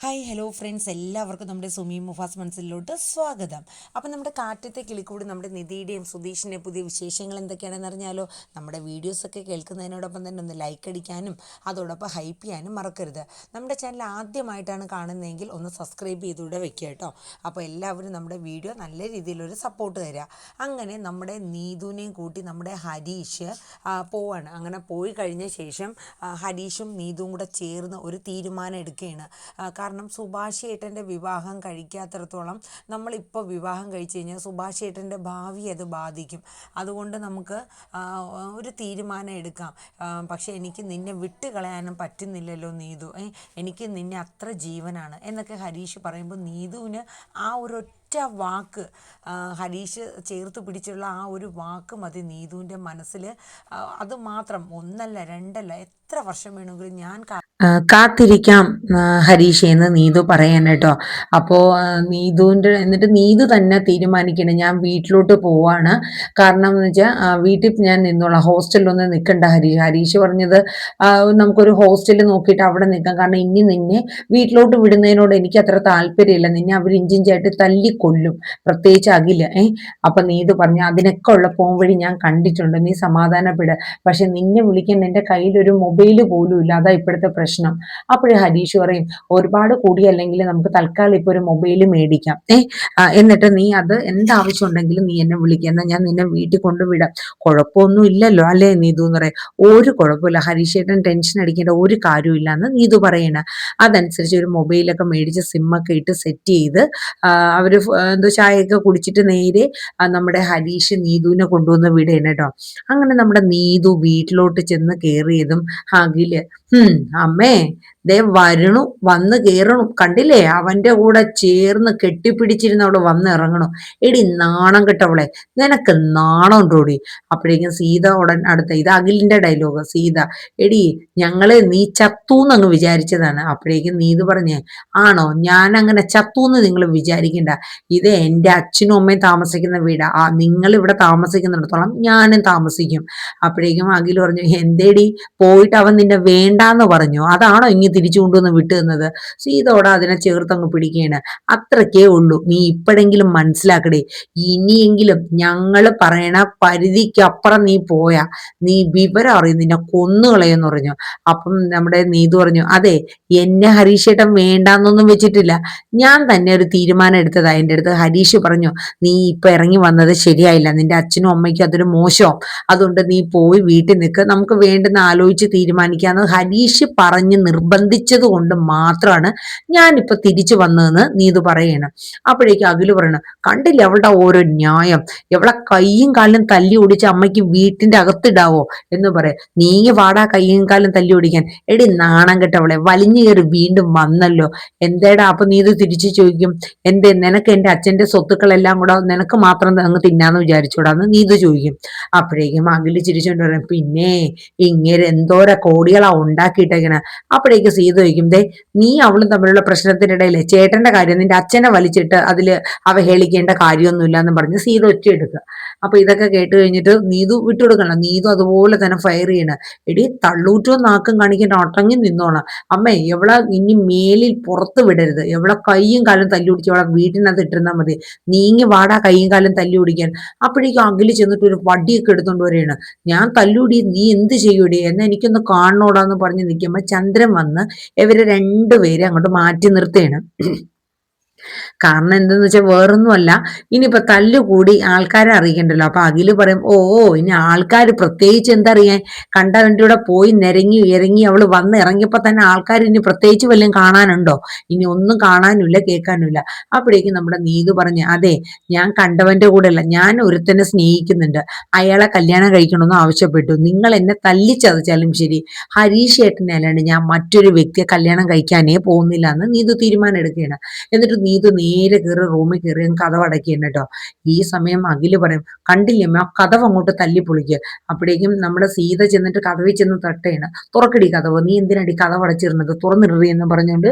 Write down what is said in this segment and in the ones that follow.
Hi hello friends, എല്ലാവർക്കും നമ്മുടെ സുമി മുഫാസ് മനസ്സിലോട്ട് സ്വാഗതം. അപ്പം നമ്മുടെ കാറ്റത്തെ കിളിക്കൂടി നമ്മുടെ നിധിയുടെയും സുധീഷിൻ്റെയും പുതിയ വിശേഷങ്ങൾ എന്തൊക്കെയാണെന്ന് അറിഞ്ഞാലോ. നമ്മുടെ വീഡിയോസൊക്കെ കേൾക്കുന്നതിനോടൊപ്പം തന്നെ ഒന്ന് ലൈക്ക് അടിക്കാനും അതോടൊപ്പം ഹൈപ്പ് ചെയ്യാനും മറക്കരുത്. നമ്മുടെ ചാനൽ ആദ്യമായിട്ടാണ് കാണുന്നതെങ്കിൽ ഒന്ന് സബ്സ്ക്രൈബ് ചെയ്തുകൂടെ വെക്കുക കേട്ടോ. അപ്പോൾ എല്ലാവരും നമ്മുടെ വീഡിയോ നല്ല രീതിയിലൊരു സപ്പോർട്ട് തരിക. അങ്ങനെ നമ്മുടെ നീതുവിനെയും കൂട്ടി നമ്മുടെ ഹരീഷ് പോവാണ്. അങ്ങനെ പോയി കഴിഞ്ഞ ശേഷം ഹരീഷും നീതുവും കൂടെ ചേർന്ന് ഒരു തീരുമാനം എടുക്കുകയാണ്. കാരണം സുഭാഷ് ഏട്ടൻ്റെ വിവാഹം കഴിക്കാത്തിടത്തോളം നമ്മളിപ്പോൾ വിവാഹം കഴിച്ചു കഴിഞ്ഞാൽ സുഭാഷ് ഏട്ടൻ്റെ ഭാവി അത് ബാധിക്കും. അതുകൊണ്ട് നമുക്ക് ഒരു തീരുമാനം എടുക്കാം. പക്ഷേ എനിക്ക് നിന്നെ വിട്ട് കളയാനും പറ്റുന്നില്ലല്ലോ നീതു, എനിക്ക് നിന്നെ അത്ര ജീവനാണ് എന്നൊക്കെ ഹരീഷ് പറയുമ്പോൾ നീതുവിന് ആ ഒരൊറ്റ വാക്ക്, ഹരീഷ് ചേർത്ത് പിടിച്ചുള്ള ആ ഒരു വാക്ക് മതി നീതുവിൻ്റെ മനസ്സിൽ. അത് മാത്രം, ഒന്നല്ല രണ്ടല്ല, എത്ര വർഷം വേണമെങ്കിലും ഞാൻ കാത്തിരിക്കാം ഹരീഷേന്ന് നീതു പറയാൻ കേട്ടോ. അപ്പോൾ നീതുവിൻ്റെ എന്നിട്ട് നീതു തന്നെ തീരുമാനിക്കണം, ഞാൻ വീട്ടിലോട്ട് പോവാണ്. കാരണം എന്ന് വെച്ചാൽ വീട്ടിൽ ഞാൻ നിന്നോളാം, ഹോസ്റ്റലിലൊന്നും നിൽക്കണ്ട ഹരീഷ് പറഞ്ഞത്. നമുക്കൊരു ഹോസ്റ്റലിൽ നോക്കിയിട്ട് അവിടെ നിൽക്കാം. കാരണം ഇനി നിന്നെ വീട്ടിലോട്ട് വിടുന്നതിനോട് എനിക്ക് അത്ര താല്പര്യമില്ല. നിന്നെ അവർ ഇഞ്ചിഞ്ചായിട്ട് തല്ലിക്കൊല്ലും, പ്രത്യേകിച്ച് അഖില്. അപ്പം നീതു പറഞ്ഞു, അതിനൊക്കെ ഉള്ള പോം വഴി ഞാൻ കണ്ടിട്ടുണ്ട്, നീ സമാധാനപ്പെട്. പക്ഷെ നിന്നെ വിളിക്കാൻ എൻ്റെ കയ്യിലൊരു മൊബൈൽ പോലും ഇല്ല, അതാ ഇപ്പോഴത്തെ പ്രശ്നം. അപ്പോഴേ ഹരീഷ് പറയും, ഒരുപാട് കൂടിയല്ലെങ്കിൽ നമുക്ക് തൽക്കാലം ഇപ്പൊ ഒരു മൊബൈൽ മേടിക്കാം, എന്നിട്ട് നീ അത് എന്താവശ്യം ഉണ്ടെങ്കിലും നീ എന്നെ വിളിക്കുക, എന്നാൽ ഞാൻ നിന്നെ വീട്ടിൽ കൊണ്ടുവിടാം, കുഴപ്പമൊന്നും ഇല്ലല്ലോ അല്ലേ നീതു എന്ന് പറയും. ഒരു കുഴപ്പമില്ല ഹരീഷേട്ടൻ, ടെൻഷൻ അടിക്കേണ്ട ഒരു കാര്യമില്ല എന്ന് നീതു പറയണ. അതനുസരിച്ച് ഒരു മൊബൈലൊക്കെ മേടിച്ച് സിമ്മൊക്കെ ഇട്ട് സെറ്റ് ചെയ്ത് അവര് എന്തോ ചായയൊക്കെ കുടിച്ചിട്ട് നേരെ നമ്മുടെ ഹരീഷ് നീതുവിനെ കൊണ്ടുവന്ന് വിടേന കേട്ടോ. അങ്ങനെ നമ്മുടെ നീതു വീട്ടിലോട്ട് ചെന്ന് കയറിയതും അഖില്, അമ്മേ ദേ വരണു, വന്ന് കേറണു, കണ്ടില്ലേ അവന്റെ കൂടെ ചേർന്ന് കെട്ടിപ്പിടിച്ചിരുന്ന് അവള് വന്ന് ഇറങ്ങണു. എടി നാണം കെട്ടവളെ, നിനക്ക് നാണം ഉണ്ടോടി. അപ്പോഴേക്കും സീത അടുത്ത, ഇത് അഖിലിന്റെ ഡയലോഗ്, സീത, എടി ഞങ്ങള് നീ ചത്തൂന്നങ്ങ് വിചാരിച്ചതാണ്. അപ്പോഴേക്കും നീതു പറഞ്ഞേ, ആണോ, ഞാൻ അങ്ങനെ ചത്തൂന്ന് നിങ്ങൾ വിചാരിക്കണ്ട, ഇത് എൻ്റെ അച്ഛനും അമ്മയും താമസിക്കുന്ന വീടാ, നിങ്ങൾ ഇവിടെ താമസിക്കുന്നിടത്തോളം ഞാനും താമസിക്കും. അപ്പോഴേക്കും അഖിൽ പറഞ്ഞു, എന്തേടി പോയിട്ട് അവൻ നിന്നെ വേണ്ടാന്ന് പറഞ്ഞു, അതാണോ ഇങ്ങ് തിരിച്ചു കൊണ്ടുവന്ന് വിട്ടു തന്നത്. സീതോടെ അതിനെ ചേർത്തങ്ങ് പിടിക്കുകയാണ്. അത്രക്കേ ഉള്ളൂ, നീ ഇപ്പോഴെങ്കിലും മനസ്സിലാക്കടേ, ഇനിയെങ്കിലും ഞങ്ങള് പറയണ പരിധിക്കപ്പുറം നീ പോയാ നീ വിവരം അറിയും, നിന്നെ കൊന്നുകളയെന്ന് പറഞ്ഞു. അപ്പം നമ്മുടെ നീതു പറഞ്ഞു, അതെ, എന്നെ ഹരീഷേട്ടൻ വേണ്ടാന്നൊന്നും വെച്ചിട്ടില്ല, ഞാൻ തന്നെ ഒരു തീരുമാനം എടുത്തതാ. എൻ്റെ അടുത്ത് ഹരീഷ് പറഞ്ഞു, നീ ഇപ്പൊ ഇറങ്ങി വന്നത് ശരിയായില്ല, നിന്റെ അച്ഛനും അമ്മയ്ക്കും അതൊരു മോശം, അതുകൊണ്ട് നീ പോയി വീട്ടിൽ നിൽക്ക്, നമുക്ക് വേണ്ടുന്ന ആലോചിച്ച് തീരുമാനിക്കാന്ന് ഹരീഷ് പറഞ്ഞ് നിർബന്ധിച്ചത് കൊണ്ട് മാത്രമാണ് ഞാനിപ്പൊ തിരിച്ചു വന്നതെന്ന് നീതു പറയണം. അപ്പോഴേക്കും അഖില് പറയണം, കണ്ടില്ല അവളുടെ ഓരോ ന്യായം, എവളെ കയ്യും കാലും തല്ലി ഓടിച്ച് അമ്മയ്ക്ക് വീട്ടിന്റെ അകത്തിടാവോ എന്ന് പറയാം. നീ വാടാ കയ്യും കാലും തല്ലി ഓടിക്കാൻ. എടി നാണം കെട്ടവളെ, വലിഞ്ഞു കയറി വീണ്ടും വന്നല്ലോ, എന്തേടാ. അപ്പൊ നീതു തിരിച്ചു ചോദിക്കും, എന്തേ നിനക്ക് എന്റെ അച്ഛന്റെ സ്വത്തുക്കളെല്ലാം കൂടെ നിനക്ക് മാത്രം അങ്ങ് തിന്നാന്ന് വിചാരിച്ചൂടാന്ന് നീതു ചോദിക്കും. അപ്പോഴേക്കും അഖില് ചിരിച്ചോണ്ട് പറയും, പിന്നെ ഇങ്ങനെ എന്തോര കോടികളാ ഉണ്ടാക്കിയിട്ടേക്കണ. അപ്പോഴേക്ക് സീത ചോദിക്കും, ദേ നീ അവളും തമ്മിലുള്ള പ്രശ്നത്തിനിടയിലെ ചേട്ടന്റെ കാര്യം നിന്റെ അച്ഛനെ വലിച്ചിട്ട് അതില് അവഹേളിക്കേണ്ട കാര്യമൊന്നുമില്ല എന്ന് പറഞ്ഞ് സീത ഒറ്റയെടുക്കുക. അപ്പൊ ഇതൊക്കെ കേട്ട് കഴിഞ്ഞിട്ട് നീതു വിട്ടുകൊടുക്കണം. നീതു അതുപോലെ തന്നെ ഫയർ ചെയ്യണ, എടി തള്ളൂറ്റോ നാക്കും കാണിക്കേണ്ട, അടങ്ങി നിന്നോണം. അമ്മേ എവളെ ഇനി മേലിൽ പുറത്ത് വിടരുത്, എവളെ കൈയും കാലും തല്ലി പിടിച്ച് അവളെ വീട്ടിനകത്ത് ഇട്ടിരുന്നാൽ മതി, നീങ്ങി വാടാ കൈയും കാലും തല്ലി പിടിക്കാൻ. അപ്പോഴേക്കും അഖില് ചെന്നിട്ട് ഒരു വടിയൊക്കെ എടുത്തോണ്ട് വരികയാണ്. ഞാൻ തല്ലൂടി, നീ എന്ത് ചെയ്യൂടി എന്ന് എനിക്കൊന്ന് കാണണോടാന്ന് പറഞ്ഞ് നിൽക്കുമ്പോ ചന്ദ്രൻ വന്ന് ഇവരെ രണ്ടുപേരെ അങ്ങോട്ട് മാറ്റി നിർത്തുകയാണ്. കാരണം എന്തെന്ന് വെച്ചാൽ വേറൊന്നുമല്ല, ഇനിയിപ്പോ തല്ലുകൂടി ആൾക്കാരെ അറിയിക്കണ്ടല്ലോ. അപ്പൊ അഖില് പറയും, ഓ ഇനി ആൾക്കാർ പ്രത്യേകിച്ച് എന്തറിയാൻ, കണ്ടവൻ്റെ കൂടെ പോയി നിരങ്ങി ഇറങ്ങി അവള് വന്ന് ഇറങ്ങിയപ്പോ തന്നെ ആൾക്കാർ ഇനി പ്രത്യേകിച്ച് വല്ലതും കാണാനുണ്ടോ, ഇനി ഒന്നും കാണാനുമില്ല കേൾക്കാനുമില്ല. അപ്പോഴേക്കും നമ്മുടെ നീതു പറഞ്ഞ്, അതെ, ഞാൻ കണ്ടവന്റെ കൂടെ അല്ല, ഞാൻ ഒരുത്തനെ സ്നേഹിക്കുന്നുണ്ട്, അയാളെ കല്യാണം കഴിക്കണമെന്ന് ആവശ്യപ്പെട്ടു, നിങ്ങൾ എന്നെ തല്ലിച്ചതച്ചാലും ശരി, ഹരീഷ് ഏട്ടനെ അല്ലാണ്ട് ഞാൻ മറ്റൊരു വ്യക്തിയെ കല്യാണം കഴിക്കാനേ പോകുന്നില്ല എന്ന് നീതു തീരുമാനം എടുക്കുകയാണ്. എന്നിട്ട് നീതു നേരെ കയറി റൂമിൽ കയറി കഥവ് അടയ്ക്കുകയാണ് കേട്ടോ. ഈ സമയം അഖില് പറയും, കണ്ടില്ലേ ആ കഥവ് അങ്ങോട്ട് തല്ലി പൊളിക്കുക. അപ്പോഴേക്കും നമ്മുടെ സീത ചെന്നിട്ട് കഥവിൽ ചെന്ന് തട്ടുകയാണ്, തുറക്കടി കഥവ്, നീ എന്തിനടി കഥവ് അടച്ചിരുന്നത്, തുറന്നിടറി എന്ന് പറഞ്ഞുകൊണ്ട്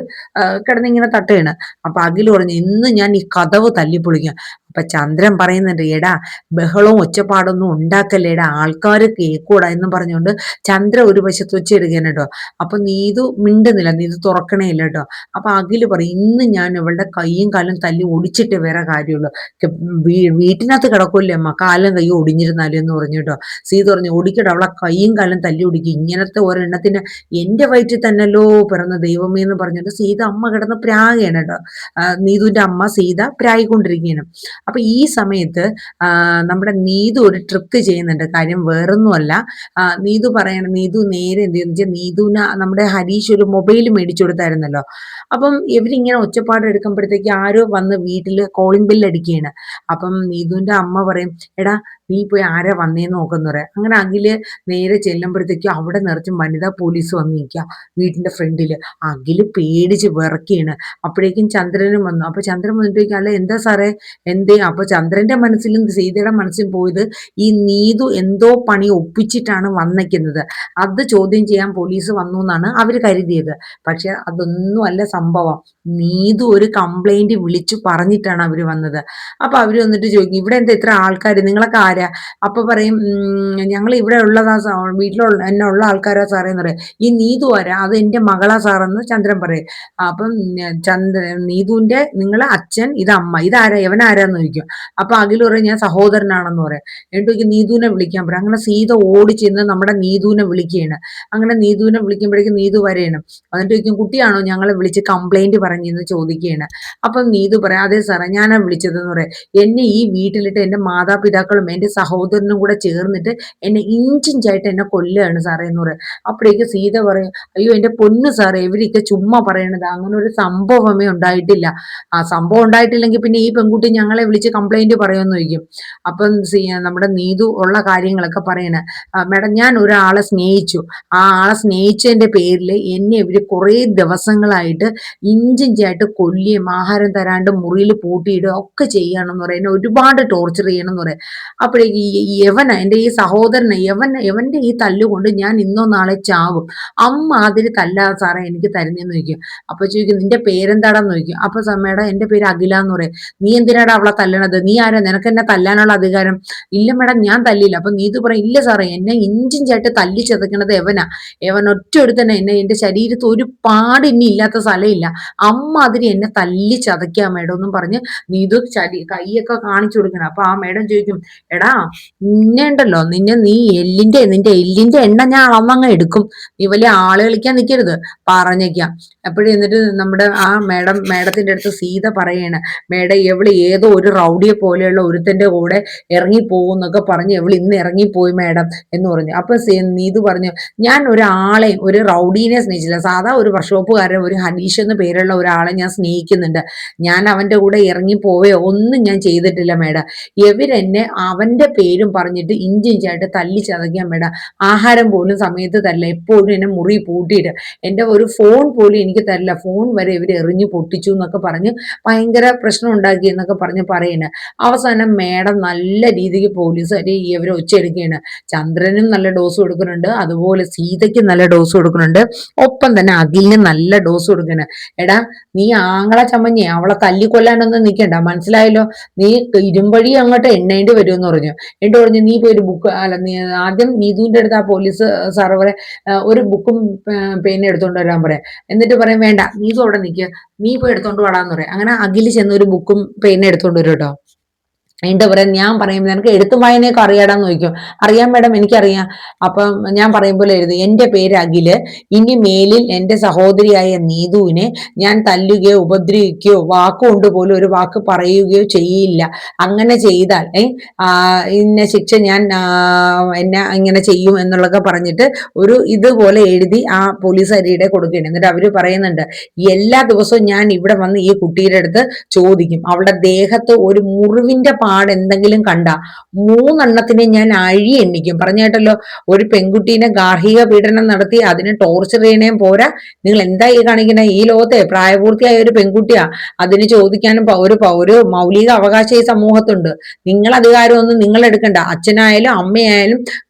കിടന്നിങ്ങനെ തട്ടുകയാണ്. അപ്പൊ അഖില് പറഞ്ഞു, ഇന്ന് ഞാൻ ഈ കഥവ് തല്ലി പൊളിക്കാം. അപ്പൊ ചന്ദ്രൻ പറയുന്നുണ്ട്, എടാ ബഹളവും ഒച്ചപ്പാടൊന്നും ഉണ്ടാക്കല്ലേടാ, ആൾക്കാർ കേക്കൂടാ എന്ന് പറഞ്ഞുകൊണ്ട് ചന്ദ്ര ഒരു വശത്ത് വെച്ചിടുകയാണ് കേട്ടോ. അപ്പൊ നീതു മിണ്ടുന്നില്ല, നീതു തുറക്കണേ ഇല്ല കേട്ടോ. അപ്പൊ അഖില് പറയും, ഇന്ന് ഞാൻ ഇവളുടെ കൈയും കാലും തല്ലി ഒടിച്ചിട്ട് വേറെ കാര്യമുള്ളൂ. വീട്ടിനകത്ത് കിടക്കൂല്ലേ അമ്മ, കാലും കൈയും ഒടിഞ്ഞിരുന്നാലും എന്ന് പറഞ്ഞു കേട്ടോ. സീത പറഞ്ഞു, ഓടിക്കട്ടെ, അവളെ കൈയും കാലും തല്ലി ഒടിക്കും, ഇങ്ങനത്തെ ഒരെണ്ണത്തിന് എന്റെ വയറ്റിൽ തന്നല്ലോ പിറന്ന ദൈവമേ എന്ന് പറഞ്ഞിട്ട് സീത അമ്മ കിടന്ന് പ്രാഗയാണ് കേട്ടോ. നീതുവിന്റെ അമ്മ സീത പ്രായിക്കൊണ്ടിരിക്കുകയാണ്. അപ്പൊ ഈ സമയത്ത് നമ്മുടെ നീതു ഒരു ട്രിക്ക് ചെയ്യുന്നുണ്ട്. കാര്യം വേറൊന്നുമല്ല, നീതു പറയണം, നീതു നേരെ എന്ത് ചെയ്യുന്ന വെച്ചാൽ, നീതുവിന് നമ്മുടെ ഹരീഷ് ഒരു മൊബൈൽ മേടിച്ചു കൊടുത്തായിരുന്നല്ലോ. അപ്പം ഇവരിങ്ങനെ ഒച്ചപ്പാട് എടുക്കുമ്പോഴത്തേക്ക് ആരോ വന്ന് വീട്ടിൽ കോളിംഗ് ബില്ല് അടിക്കുകയാണ്. അപ്പം നീതുവിന്റെ അമ്മ പറയും, എടാ നീ പോയി ആരാ വന്നേന്ന് നോക്കുന്ന പറയാം. അങ്ങനെ അഖില് നേരെ ചെല്ലുമ്പോഴത്തേക്കും അവിടെ നിറച്ചും വനിതാ പോലീസ് വന്ന് നിൽക്കുക വീട്ടിന്റെ ഫ്രണ്ടില്. അഖില് പേടിച്ച് വിറക്കുകയാണ്. അപ്പോഴേക്കും ചന്ദ്രനും വന്നു. അപ്പൊ ചന്ദ്രൻ വന്നിട്ട് അല്ല എന്താ സാറേ എന്തേ? അപ്പൊ ചന്ദ്രന്റെ മനസ്സിലും സീതയുടെ മനസ്സിലും പോയത്, ഈ നീതു എന്തോ പണി ഒപ്പിച്ചിട്ടാണ് വന്നേക്കുന്നത്, അത് ചോദ്യം ചെയ്യാൻ പോലീസ് വന്നു എന്നാണ് അവര് കരുതിയത്. പക്ഷെ അതൊന്നും അല്ല സംഭവം. നീതു ഒരു കംപ്ലൈന്റ് വിളിച്ചു പറഞ്ഞിട്ടാണ് അവര് വന്നത്. അപ്പൊ അവര് വന്നിട്ട് ചോദിക്കും, ഇവിടെ എന്താ ഇത്ര ആൾക്കാർ, നിങ്ങളൊക്കെ ആരാ? അപ്പൊ പറയും, ഞങ്ങൾ ഇവിടെ ഉള്ളതാ, വീട്ടിലുള്ള എന്നെ ഉള്ള ആൾക്കാരാ സാറേ എന്ന് പറയും. ഈ നീതു ആരാ? അത് എന്റെ മകളാ സാറെന്ന് ചന്ദ്രൻ പറയും. അപ്പം നീതുവിന്റെ നിങ്ങളെ അച്ഛൻ, ഇത് അമ്മ, ഇതാരാ, എവനാരാന്ന് ചോദിക്കും. അപ്പൊ അഖിൽ പറയും, ഞാൻ സഹോദരനാണെന്ന് പറയാം. എന്നിട്ട് നീതുവിനെ വിളിക്കാൻ പറയും. അങ്ങനെ സീത ഓടി ചെന്ന് നമ്മുടെ നീതുവിനെ വിളിക്കുകയാണ്. അങ്ങനെ നീതുവിനെ വിളിക്കുമ്പോഴേക്കും നീതു വരെയാണ്. എന്നിട്ട് ചോദിക്കും, കുട്ടിയാണോ ഞങ്ങളെ വിളിച്ച് കംപ്ലൈന്റ് പറഞ്ഞെന്ന് ചോദിക്കുകയാണ്. അപ്പം നീതു പറയാം, അതെ സാറേ ഞാനാ വിളിച്ചതെന്ന് പറയാം. എന്നെ ഈ വീട്ടിലിട്ട് എന്റെ മാതാപിതാക്കളും എന്റെ സഹോദരനും കൂടെ ചേർന്നിട്ട് എന്നെ ഇഞ്ചിഞ്ചായിട്ട് എന്നെ കൊല്ലുകയാണ് സാറേ എന്ന് പറയും. അപ്പോഴേക്ക് സീത പറയും, അയ്യോ എന്റെ പൊന്നു സാറേ ഇവരൊക്കെ ചുമ്മാ പറയണത്, അങ്ങനെ ഒരു സംഭവമേ ഉണ്ടായിട്ടില്ല. ആ സംഭവം ഉണ്ടായിട്ടില്ലെങ്കിൽ പിന്നെ ഈ പെൺകുട്ടി ഞങ്ങളെ വിളിച്ച് കംപ്ലൈന്റ് പറയുമെന്ന് ചോദിക്കും. അപ്പം നമ്മുടെ നീതു ഉള്ള കാര്യങ്ങളൊക്കെ പറയണേ, മേഡം ഞാൻ ഒരാളെ സ്നേഹിച്ചു, ആ ആളെ സ്നേഹിച്ചതിന്റെ പേരിൽ എന്നെ ഇവര് കുറേ ദിവസങ്ങളായിട്ട് ഇഞ്ചിഞ്ചായിട്ട് കൊല്ലുകയും ആഹാരം തരാണ്ട് മുറിയിൽ പൂട്ടിയിടുക ഒക്കെ ചെയ്യണമെന്ന് പറയാം, എന്നെ ഒരുപാട് ടോർച്ചർ ചെയ്യണം എന്ന് പറയാം. അപ്പോഴേക്ക് യവന എൻ്റെ ഈ സഹോദരനെ യവന്റെ ഈ തല്ലുകൊണ്ട് ഞാൻ ഇന്നോ നാളെ ചാവും, അമ്മ അതിന് തല്ലാതെ സാറേ എനിക്ക് തരുന്നതെന്ന് ചോദിക്കും. അപ്പൊ ചോദിക്കും, നിന്റെ പേരെന്താടാന്ന് ചോദിക്കും. അപ്പൊ മേഡം എന്റെ പേര് അഖില എന്ന് പറയും. നീ എന്തിനാടാ അവളെ തല്ലണത്, നീ ആരാ, നിനക്ക് എന്നെ തല്ലാനുള്ള അധികാരം? ഇല്ല മേഡം ഞാൻ തല്ലില്ല. അപ്പൊ നീതു പറയും, ഇല്ല സാറേ എന്നെ ഇഞ്ചിഞ്ചായിട്ട് തല്ലി ചതക്കണത് യവൻ ഒറ്റ തന്നെ എന്നെ, എന്റെ ശരീരത്ത് ഒരു പാട് ഇനി ഇല്ലാത്ത സ്ഥലമില്ല, അമ്മ അതിന് എന്നെ തല്ലി ചതയ്ക്കാം മേഡം എന്നും പറഞ്ഞ് നീതു കൈയൊക്കെ കാണിച്ചു കൊടുക്കണം. അപ്പൊ ആ മേഡം ചോദിക്കും, എടാ നിന്നെ ഉണ്ടല്ലോ, നിന്റെ എല്ലിന്റെ എണ്ണ ഞാൻ അളന്നങ്ങ് എടുക്കും, നീ വലിയ ആള് കളിക്കാൻ നിൽക്കരുത് പറഞ്ഞേക്കാം. എപ്പോഴും എന്നിട്ട് നമ്മുടെ ആ മേഡത്തിന്റെ അടുത്ത് സീത പറയാണ്, മേഡം എവള് ഏതോ ഒരു റൗഡിയെ പോലെയുള്ള ഒരുത്തന്റെ കൂടെ ഇറങ്ങി പോകുന്നൊക്കെ പറഞ്ഞ് എവള് ഇന്ന് ഇറങ്ങിപ്പോയി മേഡം എന്ന് പറഞ്ഞു. അപ്പൊ നീതു പറഞ്ഞു, ഞാൻ ഒരാളെ, ഒരു റൗഡീനെ സ്നേഹിച്ചില്ല, സാധാ ഒരു വർക്ക്ഷോപ്പുകാരൻ, ഒരു ഹനീഷ് എന്ന് പേരുള്ള ഒരാളെ ഞാൻ സ്നേഹിക്കുന്നുണ്ട്, ഞാൻ അവന്റെ കൂടെ ഇറങ്ങി പോവയോ ഒന്നും ഞാൻ ചെയ്തിട്ടില്ല മേഡം. ഇവരെന്നെ അവന്റെ പേരും പറഞ്ഞിട്ട് ഇഞ്ചിഞ്ചായിട്ട് തല്ലി ചതയ്ക്കാൻ മേഡം, ആഹാരം പോലും സമയത്ത് തരില്ല, എപ്പോഴും എന്നെ മുറി പൂട്ടിയിട്ട് എന്റെ ഒരു ഫോൺ പോലും എനിക്ക് തരില്ല, ഫോൺ വരെ ഇവർ എറിഞ്ഞു പൊട്ടിച്ചു എന്നൊക്കെ പറഞ്ഞ് ഭയങ്കര പ്രശ്നം ഉണ്ടാക്കി എന്നൊക്കെ പറഞ്ഞ് പറയുന്നത്. അവസാനം മേഡം നല്ല രീതിക്ക് പോലീസുകാർ ഇവരെ ഒച്ചയെടുക്കുകയാണ്. ചന്ദ്രനും നല്ല ഡോസ് കൊടുക്കുന്നുണ്ട്, അതുപോലെ സീതയ്ക്കും നല്ല ഡോസ് കൊടുക്കുന്നുണ്ട്, ഒപ്പം തന്നെ അഖിലിന് നല്ല ഡോസ് കൊടുക്കണം. എടാ നീ ആങ്ങളെ ചമ്മഞ്ഞേ അവളെ തല്ലിക്കൊല്ലാനൊന്നും നിൽക്കണ്ട, മനസ്സിലായല്ലോ, നീ ഇരുമ്പഴി അങ്ങോട്ട് എണ്ണേണ്ടി വരുമെന്ന് പറഞ്ഞു. എന്നിട്ട് പറഞ്ഞു, നീ പോയി ഒരു ബുക്ക്, അല്ല നീ ആദ്യം നീതുവിന്റെ അടുത്ത് ആ പോലീസ് സാറ് പറയാം, ഒരു ബുക്കും പേന എടുത്തോണ്ട് വരാൻ പറയാം. എന്നിട്ട് പറയാം, വേണ്ട നീതു അവിടെ നിൽക്കുക, നീ പോയി എടുത്തോണ്ട് വാടാന്ന് പറയാം. അങ്ങനെ അഖില് ചെന്ന് ഒരു ബുക്കും പേന എടുത്തോണ്ട് വരും കേട്ടോ. എന്താ പറയാ, ഞാൻ പറയുമ്പോൾ നിനക്ക് എഴുത്തും വായനയൊക്കെ അറിയാടാന്ന് ചോദിക്കും. അറിയാം മേഡം എനിക്കറിയാം. അപ്പം ഞാൻ പറയുമ്പോൾ എഴുതി, എന്റെ പേര് അഖില്, ഇനി മേലിൽ എന്റെ സഹോദരിയായ നീതുവിനെ ഞാൻ തല്ലുകയോ ഉപദ്രവിക്കുകയോ വാക്കുകൊണ്ട് പോലും ഒരു വാക്ക് പറയുകയോ ചെയ്യില്ല, അങ്ങനെ ചെയ്താൽ ഇന്ന ശിക്ഷ ഞാൻ എന്നെ ഇങ്ങനെ ചെയ്യും എന്നുള്ളതൊക്കെ പറഞ്ഞിട്ട് ഒരു ഇതുപോലെ എഴുതി ആ പോലീസുകാരിയുടെ കൊടുക്കുകയാണ്. എന്നിട്ട് അവര് പറയുന്നുണ്ട്, എല്ലാ ദിവസവും ഞാൻ ഇവിടെ വന്ന് ഈ കുട്ടിയുടെ അടുത്ത് ചോദിക്കും, അവളുടെ ദേഹത്ത് ഒരു മുറിവിന്റെ പാട് എന്തെങ്കിലും കണ്ട 3 എണ്ണത്തിനെ ഞാൻ അഴി എണ്ണിക്കും. പറഞ്ഞു കേട്ടല്ലോ, ഒരു പെൺകുട്ടീനെ ഗാർഹിക പീഡനം നടത്തി അതിനെ ടോർച്ചർ ചെയ്യണേം പോരാ, നിങ്ങൾ എന്താ ഈ കാണിക്കണേ? ഈ ലോകത്തെ പ്രായപൂർത്തിയായ ഒരു പെൺകുട്ടിയാ, അതിന് ചോദിക്കാനും ഒരു മൗലിക അവകാശം ഈ സമൂഹത്തുണ്ട്. നിങ്ങൾ അധികാരമൊന്നും നിങ്ങൾ എടുക്കണ്ട. അച്ഛനായാലും അമ്മയായാലും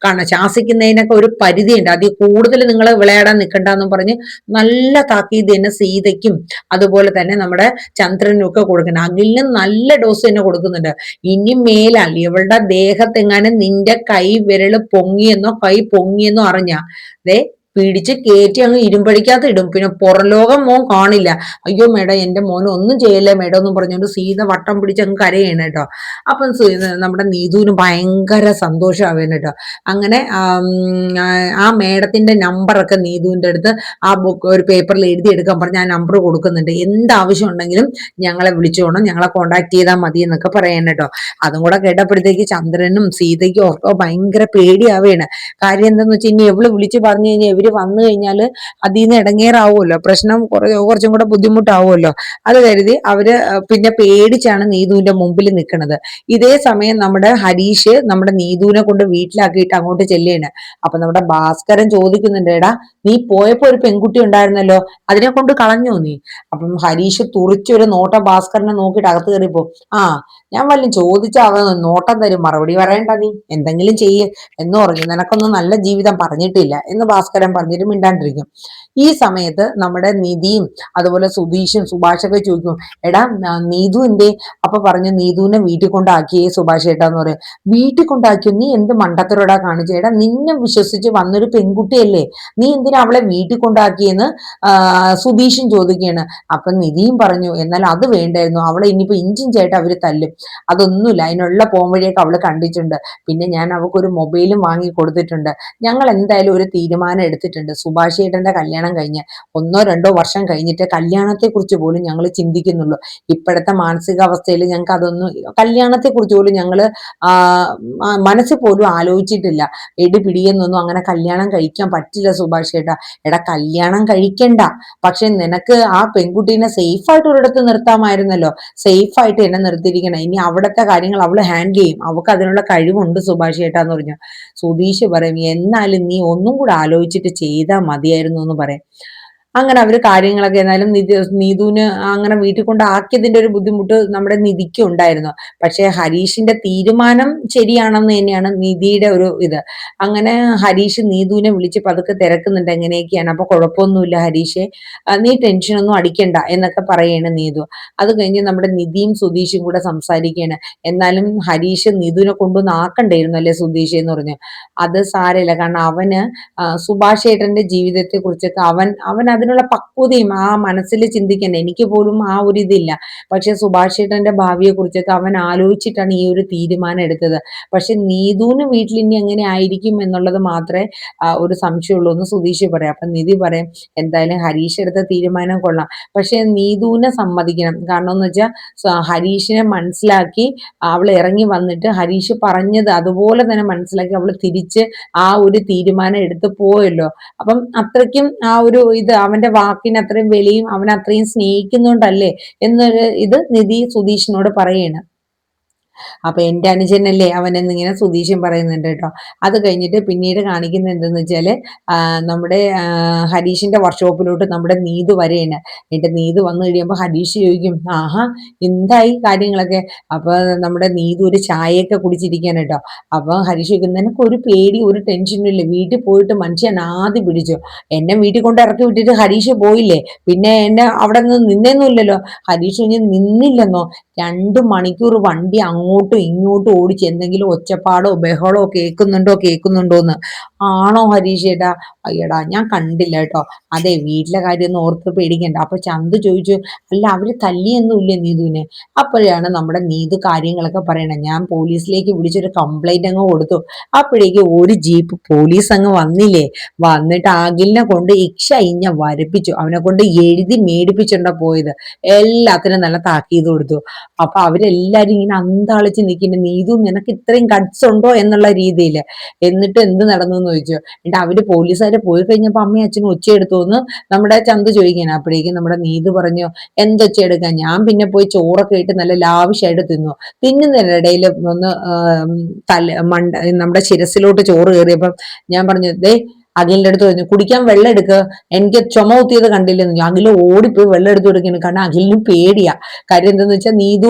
ശാസിക്കുന്നതിനൊക്കെ ഒരു പരിധിയുണ്ട്, അതിൽ കൂടുതൽ നിങ്ങൾ വിളയാടാൻ നിൽക്കണ്ടെന്നും പറഞ്ഞ് നല്ല താക്കീത് തന്നെ സീതയ്ക്കും അതുപോലെ തന്നെ നമ്മുടെ ചന്ദ്രനും ഒക്കെ കൊടുക്കണം. അഖിലിനും നല്ല ഡോസ് തന്നെ കൊടുക്കുന്നുണ്ട്. ഇനി മേലാൽ ഇവളുടെ ദേഹത്തെങ്ങാനും നിന്റെ കൈ വിരല് പൊങ്ങിയെന്നോ കൈ പൊങ്ങിയെന്നോ അറിഞ്ഞ ദേ പിടിച്ച് കയറ്റി അങ്ങ് ഇരുമ്പഴിക്കകത്ത് ഇടും. പിന്നെ പുറം ലോകം മോൻ കാണില്ല. അയ്യോ മേഡം, എന്റെ മോന് ഒന്നും ചെയ്യല്ലേ മേഡം എന്നും പറഞ്ഞുകൊണ്ട് സീത വട്ടം പിടിച്ച് അങ്ങ് കരയാണ് കേട്ടോ. അപ്പം നമ്മുടെ നീതുവിന് ഭയങ്കര സന്തോഷമാവേന് കേട്ടോ. അങ്ങനെ ആ മേഡത്തിന്റെ നമ്പറൊക്കെ നീതുവിന്റെ അടുത്ത് ആ ബുക്ക് ഒരു പേപ്പറിൽ എഴുതിയെടുക്കാൻ പറഞ്ഞ് ആ നമ്പർ കൊടുക്കുന്നുണ്ട്. എന്താവശ്യം ഉണ്ടെങ്കിലും ഞങ്ങളെ വിളിച്ചോണം, ഞങ്ങളെ കോണ്ടാക്ട് ചെയ്താൽ മതി എന്നൊക്കെ പറയാൻ കേട്ടോ. അതും കൂടെ കേട്ടപ്പോഴത്തേക്ക് ചന്ദ്രനും സീതയ്ക്കും ഒക്കെ ഭയങ്കര പേടിയാവുകയാണ്. കാര്യം എന്താന്ന് വെച്ചാൽ ഇനി എവള് വിളിച്ച് പറഞ്ഞു കഴിഞ്ഞാൽ ഇവര് വന്നു കഴിഞ്ഞാൽ അതിൽ നിന്ന് ഇടങ്ങേറാവുമല്ലോ, പ്രശ്നം കുറച്ചും കൂടെ ബുദ്ധിമുട്ടാവുമല്ലോ. അത് കരുതി അവര് പിന്നെ പേടിച്ചാണ് നീതുവിന്റെ മുമ്പിൽ നിൽക്കുന്നത്. ഇതേ സമയം നമ്മുടെ ഹരീഷ് നമ്മുടെ നീതുവിനെ കൊണ്ട് വീട്ടിലാക്കിയിട്ട് അങ്ങോട്ട് ചെല്ലുകയാണ്. അപ്പൊ നമ്മുടെ ഭാസ്കരൻ ചോദിക്കുന്നുണ്ട്, എടാ നീ പോയപ്പോ ഒരു പെൺകുട്ടി ഉണ്ടായിരുന്നല്ലോ, അതിനെ കൊണ്ട് കളഞ്ഞോ നീ? അപ്പം ഹരീഷ് തുറിച്ചൊരു നോട്ടം ഭാസ്കരനെ നോക്കിയിട്ട് അകത്ത് കയറിപ്പോ, ആ ഞാൻ വല്ലതും ചോദിച്ചാൽ അവൻ നോട്ടം തരും, മറുപടി പറയണ്ട, നീ എന്തെങ്കിലും ചെയ്യ് എന്ന് പറഞ്ഞു. നിനക്കൊന്നും നല്ല ജീവിതം പറഞ്ഞിട്ടില്ല എന്ന് ഭാസ്കരൻ പറഞ്ഞിട്ട് മിണ്ടാണ്ടിരിക്കും. ഈ സമയത്ത് നമ്മുടെ നിധിയും അതുപോലെ സുധീഷും സുഭാഷൊക്കെ ചോദിക്കും, എടാ നീതു എന്തേ? അപ്പൊ പറഞ്ഞു, നീതുവിനെ വീട്ടിൽ കൊണ്ടാക്കിയേ സുഭാഷ് ഏട്ടാന്ന് പറയും. വീട്ടിൽ കൊണ്ടാക്കിയോ? നീ എന്ത് മണ്ടത്തരോടാ കാണിച്ചു? എടാ നിന്നെ വിശ്വസിച്ച് വന്നൊരു പെൺകുട്ടിയല്ലേ, നീ എന്തിനാ അവളെ വീട്ടിൽ കൊണ്ടാക്കിയെന്ന് സുധീഷും ചോദിക്കുകയാണ്. അപ്പൊ നിധിയും പറഞ്ഞു, എന്നാൽ അത് വേണ്ടായിരുന്നു, അവളെ ഇനിയിപ്പോ ഇഞ്ചിൻ ചേട്ട അവര് തല്ലും, അതൊന്നുമില്ല, അതിനുള്ള പോംവഴിയൊക്കെ അവള് കണ്ടിട്ടുണ്ട്. പിന്നെ ഞാൻ അവൾക്കൊരു മൊബൈലും വാങ്ങി കൊടുത്തിട്ടുണ്ട്. ഞങ്ങൾ എന്തായാലും ഒരു തീരുമാനം എടുത്തിട്ടുണ്ട്, സുഭാഷ് ചേട്ടന്റെ കല്യാണം കഴിഞ്ഞ് 1-2 വർഷം കഴിഞ്ഞിട്ട് കല്യാണത്തെ കുറിച്ച് പോലും ഞങ്ങൾ ചിന്തിക്കുന്നുള്ളൂ. ഇപ്പോഴത്തെ മാനസികാവസ്ഥയിൽ ഞങ്ങൾക്ക് അതൊന്നും, കല്യാണത്തെ കുറിച്ച് പോലും ഞങ്ങള് മനസ്സിൽ പോലും ആലോചിച്ചിട്ടില്ല. പിടിയെന്നൊന്നും അങ്ങനെ കല്യാണം കഴിക്കാൻ പറ്റില്ല സുഭാഷ് ചേട്ടാ. എടാ കല്യാണം കഴിക്കണ്ട, പക്ഷെ നിനക്ക് ആ പെൺകുട്ടീനെ സേഫ് ആയിട്ട് ഒരിടത്ത് നിർത്താമായിരുന്നല്ലോ. സേഫ് ആയിട്ട് എന്നെ നിർത്തിയിരിക്കണം, ഇനി അവിടുത്തെ കാര്യങ്ങൾ അവള് ഹാൻഡിൽ ചെയ്യും, അവൾക്ക് അതിനുള്ള കഴിവുണ്ട് സുഭാഷ് ചേട്ടാന്ന് പറഞ്ഞു. സുധീഷ് പറയും, എന്നാലും നീ ഒന്നും കൂടെ ആലോചിച്ചിട്ട് ചെയ്താൽ മതിയായിരുന്നു എന്ന് പറയും. അങ്ങനെ അവര് കാര്യങ്ങളൊക്കെ, എന്നാലും നീതുവിന് അങ്ങനെ വീട്ടിൽ കൊണ്ടാക്കിയതിന്റെ ഒരു ബുദ്ധിമുട്ട് നമ്മുടെ നിധിക്ക് ഉണ്ടായിരുന്നു. പക്ഷെ ഹരീഷിന്റെ തീരുമാനം ശരിയാണെന്ന് തന്നെയാണ് നിധിയുടെ ഒരു ഇത്. അങ്ങനെ ഹരീഷ് നീതുവിനെ വിളിച്ച് പതുക്കെ തിരക്കുന്നുണ്ട് എങ്ങനെയൊക്കെയാണ്. അപ്പൊ കുഴപ്പമൊന്നുമില്ല ഹരീഷെ, നീ ടെൻഷനൊന്നും അടിക്കണ്ട എന്നൊക്കെ പറയാണ് നീതു. അത് കഴിഞ്ഞ് നമ്മുടെ നിധിയും സുധീഷും കൂടെ സംസാരിക്കുകയാണ്. എന്നാലും ഹരീഷ് നീതുവിനെ കൊണ്ടൊന്ന് ആക്കണ്ടായിരുന്നു അല്ലെ സുധീഷ് എന്ന് പറഞ്ഞു. അത് സാരമില്ല, കാരണം അവന് സുഭാഷ് ഏട്ടന്റെ ജീവിതത്തെ കുറിച്ചൊക്കെ അവൻ അതിനുള്ള പക്വതയും ആ മനസ്സിൽ ചിന്തിക്കണ്ടേ. എനിക്ക് പോലും ആ ഒരു ഇതില്ല. പക്ഷെ സുഭാഷ് ഏട്ടന്റെ ഭാവിയെ കുറിച്ചൊക്കെ അവൻ ആലോചിച്ചിട്ടാണ് ഈ ഒരു തീരുമാനം എടുത്തത്. പക്ഷെ നീതുവിന് വീട്ടിൽ ഇനി എങ്ങനെ ആയിരിക്കും എന്നുള്ളത് മാത്രമേ ഒരു സംശയമുള്ളൂ എന്ന് സുധീഷ് പറയാം. അപ്പൊ നിധി പറയും, എന്തായാലും ഹരീഷ് എടുത്ത തീരുമാനം കൊള്ളാം, പക്ഷെ നീതുവിനെ സമ്മതിക്കണം. കാരണം എന്ന് വെച്ചാൽ ഹരീഷിനെ മനസ്സിലാക്കി അവൾ ഇറങ്ങി വന്നിട്ട് ഹരീഷ് പറഞ്ഞത് അതുപോലെ തന്നെ മനസ്സിലാക്കി അവൾ തിരിച്ച് ആ ഒരു തീരുമാനം എടുത്ത് പോയല്ലോ. അപ്പം അത്രയ്ക്കും ആ ഒരു ഇത്, അവന്റെ വാക്കിന് അത്രയും വിലയും അവൻ അത്രയും സ്നേഹിക്കുന്നുണ്ടല്ലേ എന്നൊരു ഇത് നിധി സുധീഷിനോട് പറയാണ്. അപ്പൊ എന്റെ അനുജനല്ലേ അവൻ എന്നിങ്ങനെ സുധീഷൻ പറയുന്നുണ്ട് കേട്ടോ. അത് കഴിഞ്ഞിട്ട് പിന്നീട് കാണിക്കുന്നത് എന്തെന്ന് വെച്ചാല് നമ്മുടെ ഹരീഷിന്റെ വർക്ക്ഷോപ്പിലോട്ട് നമ്മുടെ നീതു വരെയാണ്. എന്നിട്ട് നീതു വന്നു കഴിയുമ്പോൾ ഹരീഷ് ചോദിക്കും, ആഹാ എന്തായി കാര്യങ്ങളൊക്കെ? അപ്പൊ നമ്മുടെ നീതു ഒരു ചായയൊക്കെ കുടിച്ചിരിക്കാൻ കേട്ടോ. അപ്പൊ ഹരീഷ് ചോദിക്കും, നിനക്ക് ഒരു പേടി ഒരു ടെൻഷനും ഇല്ല, വീട്ടിൽ പോയിട്ട് മനുഷ്യൻ ആദ്യം പിടിച്ചു, എന്നെ വീട്ടിൽ കൊണ്ട് ഇറക്കി വിട്ടിട്ട് ഹരീഷ് പോയില്ലേ, പിന്നെ എന്നെ അവിടെ നിന്ന് നിന്നേന്നുമില്ലല്ലോ. ഹരീഷ് നിന്നില്ലെന്നോ, 2 മണിക്കൂർ വണ്ടി അങ്ങോട്ടും ഇങ്ങോട്ടും ഓടിച്ച് എന്തെങ്കിലും ഒച്ചപ്പാടോ ബഹളോ കേൾക്കുന്നുണ്ടോന്ന്. ആണോ ഹരീഷ് ചേട്ടാ? അയ്യടാ ഞാൻ കണ്ടില്ല കേട്ടോ. അതെ, വീട്ടിലെ കാര്യമൊന്നും ഓർത്ത് പേടിക്കണ്ട. അപ്പൊ ചന്തു ചോദിച്ചു, അല്ല അവര് തല്ലിയൊന്നുമില്ലേ നീതുവിനെ? അപ്പോഴാണ് നമ്മുടെ നീതു കാര്യങ്ങളൊക്കെ പറയണത്. ഞാൻ പോലീസിലേക്ക് വിളിച്ചൊരു കംപ്ലൈന്റ് അങ്ങ് കൊടുത്തു. അപ്പോഴേക്ക് ഒരു ജീപ്പ് പോലീസ് അങ്ങ് വന്നില്ലേ, വന്നിട്ട് അഖിലിനെ കൊണ്ട് ഇക്ഷ ഇഞ്ഞ വരപ്പിച്ചു, അവനെ കൊണ്ട് എഴുതി മേടിപ്പിച്ചുണ്ടാ പോയത്. എല്ലാത്തിനും നല്ല താക്കീത് കൊടുത്തു. അപ്പൊ അവരെല്ലാരും ഇങ്ങനെ അന്താളിച്ച് നിൽക്കുന്ന നീതു നിനക്ക് ഇത്രയും ഗട്സ് ഉണ്ടോ എന്നുള്ള രീതിയിൽ. എന്നിട്ട് എന്ത് നടന്നു എന്ന് ചോദിച്ചു. എന്നിട്ട് അവര് പോലീസുകാരെ പോയി കഴിഞ്ഞപ്പോ അമ്മയും അച്ഛനും ഒച്ചയെടുത്തോന്ന് നമ്മുടെ ചന്തു ചോദിക്കാണ്. അപ്പോഴേക്കും നമ്മുടെ നീതു പറഞ്ഞു, എന്തൊച്ചയെടുക്കാൻ, ഞാൻ പിന്നെ പോയി ചോറൊക്കെ ഇട്ട് നല്ല ലാവിഷായിട്ട് തിന്നുന്നതിനിടയിൽ ഒന്ന് നമ്മുടെ ശിരസിലോട്ട് ചോറ് കയറിയപ്പം ഞാൻ പറഞ്ഞു, ദേ അഖിലിന്റെ അടുത്ത് പറഞ്ഞു, കുടിക്കാൻ വെള്ളം എടുക്കുക, എനിക്ക് ചുമ കുത്തിയത് കണ്ടില്ലെന്ന്. അഖില് ഓടിപ്പോയി വെള്ളം എടുത്തു കൊടുക്കുന്നു. കാരണം അഖിലിന് പേടിയാ. കാര്യം എന്താന്ന് വെച്ചാൽ നീതു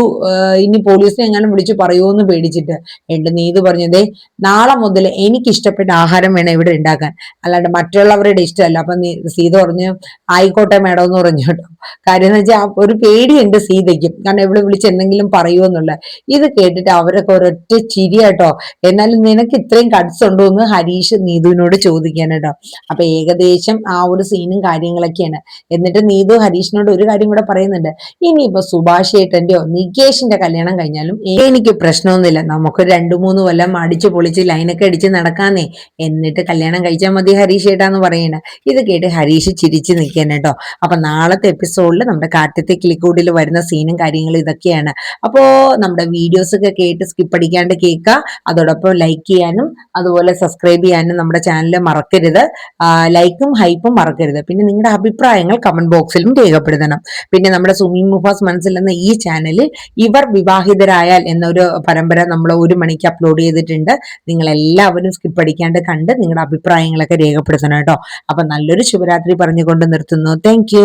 ഇനി പോലീസിനെ എങ്ങാനും വിളിച്ചു പറയുമോന്ന് പേടിച്ചിട്ട്. എന്റെ നീതു പറഞ്ഞതേ, നാളെ മുതൽ എനിക്ക് ഇഷ്ടപ്പെട്ട ആഹാരം വേണം ഇവിടെ ഉണ്ടാക്കാൻ, അല്ലാണ്ട് മറ്റുള്ളവരുടെ ഇഷ്ടമല്ല. അപ്പൊ സീത പറഞ്ഞു, ആയിക്കോട്ടെ മേഡം എന്ന് പറഞ്ഞു കേട്ടോ. കാര്യം എന്ന് വെച്ചാൽ ഒരു പേടിയുണ്ട് സീതയ്ക്കും, കാരണം ഇവിടെ വിളിച്ച് എന്തെങ്കിലും പറയുമോന്നുള്ള. ഇത് കേട്ടിട്ട് അവരൊക്കെ ഒരൊറ്റ ചിരിയാട്ടോ. എന്നാലും നിനക്ക് ഇത്രയും കട്സ് ഉണ്ടോ എന്ന് ഹരീഷ് നീതുവിനോട് ചോദിക്കാനാട്ടോ. അപ്പൊ ഏകദേശം ആ ഒരു സീനും കാര്യങ്ങളൊക്കെയാണ്. എന്നിട്ട് നീതു ഹരീഷിനോട് ഒരു കാര്യം കൂടെ പറയുന്നുണ്ട്, ഇനിയിപ്പോ സുഭാഷ് ഏട്ടന്റെയോ നികേഷിന്റെ കല്യാണം കഴിഞ്ഞാലും എനിക്ക് പ്രശ്നമൊന്നുമില്ല, നമുക്ക് 2-3 കൊല്ലം അടിച്ചു പൊളിച്ച് ലൈനൊക്കെ അടിച്ച് നടക്കാന്നേ, എന്നിട്ട് കല്യാണം കഴിച്ചാൽ മതി ഹരീഷ് ഏട്ടാന്ന് പറയണ. ഇത് കേട്ട് ഹരീഷ് ചിരിച്ചു നിൽക്കാൻ കേട്ടോ. അപ്പൊ നാളത്തെ എപ്പിസോഡിൽ നമ്മുടെ കാറ്റത്തെ കിളിക്കൂടിൽ വരുന്ന സീനും കാര്യങ്ങളും ഇതൊക്കെയാണ്. അപ്പോ നമ്മുടെ വീഡിയോസ് ഒക്കെ കേട്ട് സ്കിപ്പ് അടിക്കാണ്ട് കേൾക്കുക. അതോടൊപ്പം ലൈക്ക് ചെയ്യാനും അതുപോലെ സബ്സ്ക്രൈബ് ചെയ്യാനും നമ്മുടെ ചാനൽ മറക്കരുത്. ലൈക്കും ഹൈപ്പും മറക്കരുത്. പിന്നെ നിങ്ങളുടെ അഭിപ്രായങ്ങൾ കമന്റ് ബോക്സിലും രേഖപ്പെടുത്തണം. പിന്നെ നമ്മുടെ സുമി മുഫാസ് മനസ്സിൽ എന്ന ഈ ചാനലിൽ ഇവർ വിവാഹിതരായാൽ എന്നൊരു പരമ്പര നമ്മൾ 1 മണിക്ക് അപ്ലോഡ് ചെയ്തിട്ടുണ്ട്. നിങ്ങൾ എല്ലാവരും സ്കിപ്പ് അടിക്കാണ്ട് കണ്ട് നിങ്ങളുടെ അഭിപ്രായങ്ങളൊക്കെ രേഖപ്പെടുത്തണം കേട്ടോ. അപ്പൊ നല്ലൊരു ശുഭരാത്രി പറഞ്ഞുകൊണ്ട് നിർത്തുന്നു. താങ്ക്